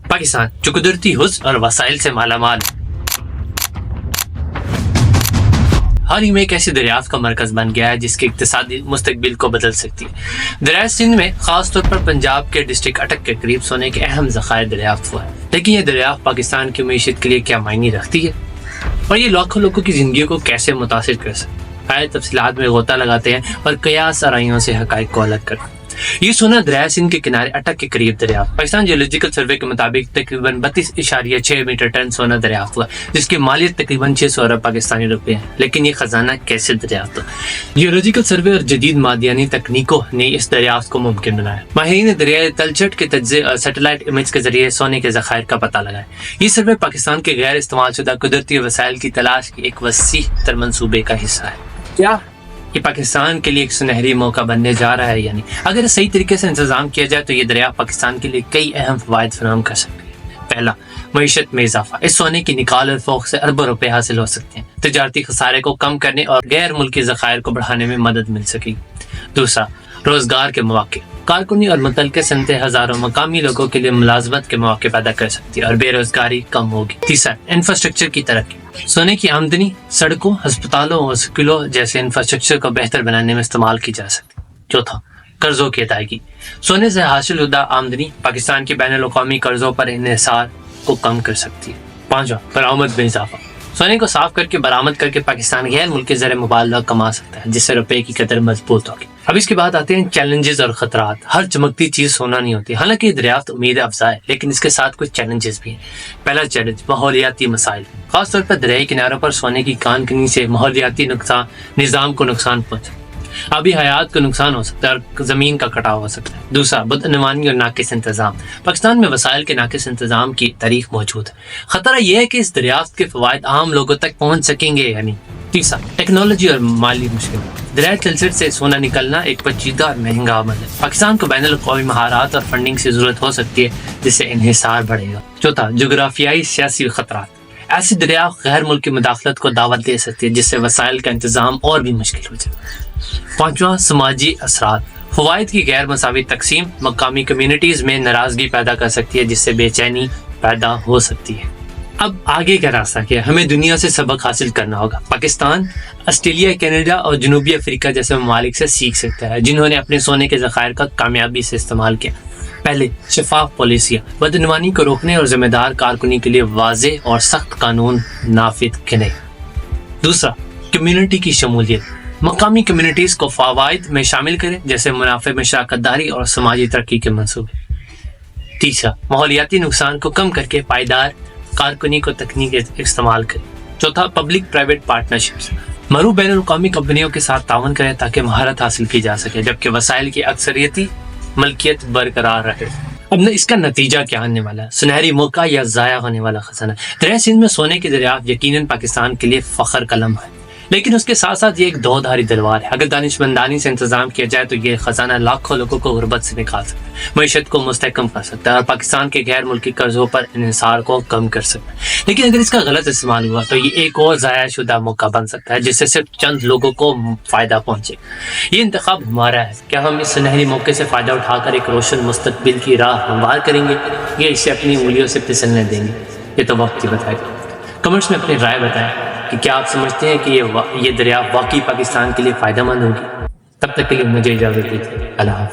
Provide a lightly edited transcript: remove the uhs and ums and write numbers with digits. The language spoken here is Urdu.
پاکستان جو قدرتی حسن اور وسائل سے مالا مال ہے، حال ہی میں ایک ایسی دریافت کا مرکز بن گیا ہے جس کے اقتصادی مستقبل کو بدل سکتی ہے۔ دریائے سندھ میں خاص طور پر پنجاب کے ڈسٹرکٹ اٹک کے قریب سونے کے اہم ذخائر دریافت ہوا ہے، لیکن یہ دریافت پاکستان کی معیشت کے لیے کیا معنی رکھتی ہے اور یہ لاکھوں لوگوں کی زندگیوں کو کیسے متاثر کر سکتا ہے؟ تفصیلات میں غوطہ لگاتے ہیں اور قیاس آرائیوں سے حقائق کو الگ کرتے ہیں۔ یہ سونا دریائے سندھ کے کنارے اٹک کے قریب دریافت پاکستان جیولوجیکل سروے کے مطابق تقریباً 32.6 میٹر ٹن سونا دریافت ہوا، جس کی مالیت تقریباً 600 ارب پاکستانی روپے ہے۔ لیکن یہ خزانہ کیسے دریافت ہوا؟ جیولوجیکل سروے اور جدید مادیانی تکنیکوں نے اس دریافت کو ممکن بنایا۔ ماہرین نے دریائے تلچھٹ کے تجزیے اور سیٹلائٹ امیج کے ذریعے سونے کے ذخائر کا پتہ لگایا۔ یہ سروے پاکستان کے غیر استعمال شدہ قدرتی وسائل کی تلاش کے ایک وسیع تر منصوبے کا حصہ ہے۔ کیا یہ پاکستان کے لیے ایک سنہری موقع بننے جا رہا ہے؟ اگر صحیح طریقے سے انتظام کیا جائے تو یہ دریافت پاکستان کے لیے کئی اہم فوائد فراہم کر سکتی ہے۔ پہلا، معیشت میں اضافہ۔ اس سونے کی نکال اور فوق سے اربوں روپے حاصل ہو سکتے ہیں۔ تجارتی خسارے کو کم کرنے اور غیر ملکی ذخائر کو بڑھانے میں مدد مل سکے گی۔ دوسرا، روزگار کے مواقع۔ کارکنی اور متعلقہ صنعتیں ہزاروں مقامی لوگوں کے لیے ملازمت کے مواقع پیدا کر سکتی ہے اور بے روزگاری کم ہوگی۔ تیسرا، انفراسٹرکچر کی ترقی۔ سونے کی آمدنی سڑکوں، ہسپتالوں اور اسکولوں جیسے انفراسٹرکچر کو بہتر بنانے میں استعمال کی جا سکتی ہے۔ چوتھا، قرضوں کی ادائیگی۔ سونے سے حاصل شدہ آمدنی پاکستان کے بین الاقوامی قرضوں پر انحصار کو کم کر سکتی ہے۔ پانچواں، برآمد میں اضافہ۔ سونے کو صاف کر کے برآمد کر کے پاکستان غیر ملکی زر مبادلہ کما سکتا ہے، جس سے روپے کی قدر مضبوط ہوگی۔ اب اس کے بعد آتے ہیں چیلنجز اور خطرات۔ ہر چمکتی چیز سونا نہیں ہوتی، حالانکہ یہ دریافت امید افزا ہے، لیکن اس کے ساتھ کچھ چیلنجز بھی ہیں۔ پہلا چیلنج، ماحولیاتی مسائل۔ خاص طور پر دریائی کناروں پر سونے کی کان کنی سے ماحولیاتی نظام کو نقصان پہنچا، آبی حیات کو نقصان ہو سکتا ہے اور زمین کا کٹاؤ ہو سکتا ہے۔ دوسرا، بدعنوانی اور ناقص انتظام۔ پاکستان میں وسائل کے ناقص انتظام کی تاریخ موجود ہے۔ خطرہ یہ ہے کہ اس دریافت کے فوائد عام لوگوں تک پہنچ سکیں گے یا نہیں۔ تیسرا، ٹیکنالوجی اور مالی مشکلات۔ دریائے تلچھٹ سے سونا نکلنا ایک پیچیدہ اور مہنگا عمل ہے۔ پاکستان کو بین الاقوامی مہارات اور فنڈنگ کی ضرورت ہو سکتی ہے، جس سے انحصار بڑھے گا۔ چوتھا، جغرافیائی سیاسی خطرات۔ ایسی دریافت غیر ملکی مداخلت کو دعوت دے سکتی ہے، جس سے وسائل کا انتظام اور بھی مشکل ہو جائے گا۔ پانچواں، سماجی اثرات۔ فوائد کی غیر مساوی تقسیم مقامی کمیونٹیز میں ناراضگی پیدا کر سکتی ہے، جس سے بے چینی پیدا ہو سکتی ہے۔ اب آگے کا راستہ کیا ہے؟ ہمیں دنیا سے سبق حاصل کرنا ہوگا۔ پاکستان آسٹریلیا، کینیڈا اور جنوبی افریقہ جیسے ممالک سے سیکھ سکتا ہے، جنہوں نے اپنے سونے کے ذخائر کا کامیابی سے استعمال کیا۔ پہلے، شفاف پالیسیاں۔ بدعنوانی کو روکنے اور ذمہ دار کارکنی کے لیے واضح اور سخت قانون نافذ کریں۔ دوسرا، کمیونٹی کی شمولیت۔ مقامی کمیونٹیز کو فوائد میں شامل کریں، جیسے منافع میں شراکت داری اور سماجی ترقی کے منصوبے۔ تیسرا، ماحولیاتی نقصان کو کم کر کے پائیدار کارکنی کو تکنیک استعمال کریں۔ چوتھا، پبلک پرائیویٹ پارٹنرشپس۔ معروف بین الاقوامی کمپنیوں کے ساتھ تعاون کریں تاکہ مہارت حاصل کی جا سکے، جبکہ وسائل کی اکثریتی ملکیت برقرار رہے۔ اب اس کا نتیجہ کیا آنے والا ہے؟ سنہری موقع یا ضائع ہونے والا خزانہ؟ دریائے سندھ میں سونے کی دریافت یقیناً پاکستان کے لیے فخر کا لمحہ ہے، لیکن اس کے ساتھ ساتھ یہ ایک دھاری تلوار ہے۔ اگر دانشمندانہ سے انتظام کیا جائے تو یہ خزانہ لاکھوں لوگوں کو غربت سے نکال سکتا ہے، معیشت کو مستحکم کر سکتا ہے اور پاکستان کے غیر ملکی قرضوں پر انحصار کو کم کر سکتا ہے۔ لیکن اگر اس کا غلط استعمال ہوا تو یہ ایک اور ضائع شدہ موقع بن سکتا ہے، جس سے صرف چند لوگوں کو فائدہ پہنچے۔ یہ انتخاب ہمارا ہے، کیا ہم اس سنہری موقع سے فائدہ اٹھا کر ایک روشن مستقبل کی راہ ہموار کریں گے یا اسے اپنی انگلیوں سے پھسلنے دیں گے؟ یہ تو وقت ہی بتائے گا۔ کمنٹس میں اپنی رائے بتائیں کہ کیا آپ سمجھتے ہیں کہ یہ دریافت واقعی پاکستان کے لیے فائدہ مند ہوگی؟ تب تک کے لیے مجھے اجازت دیجیے۔ اللہ حافظ۔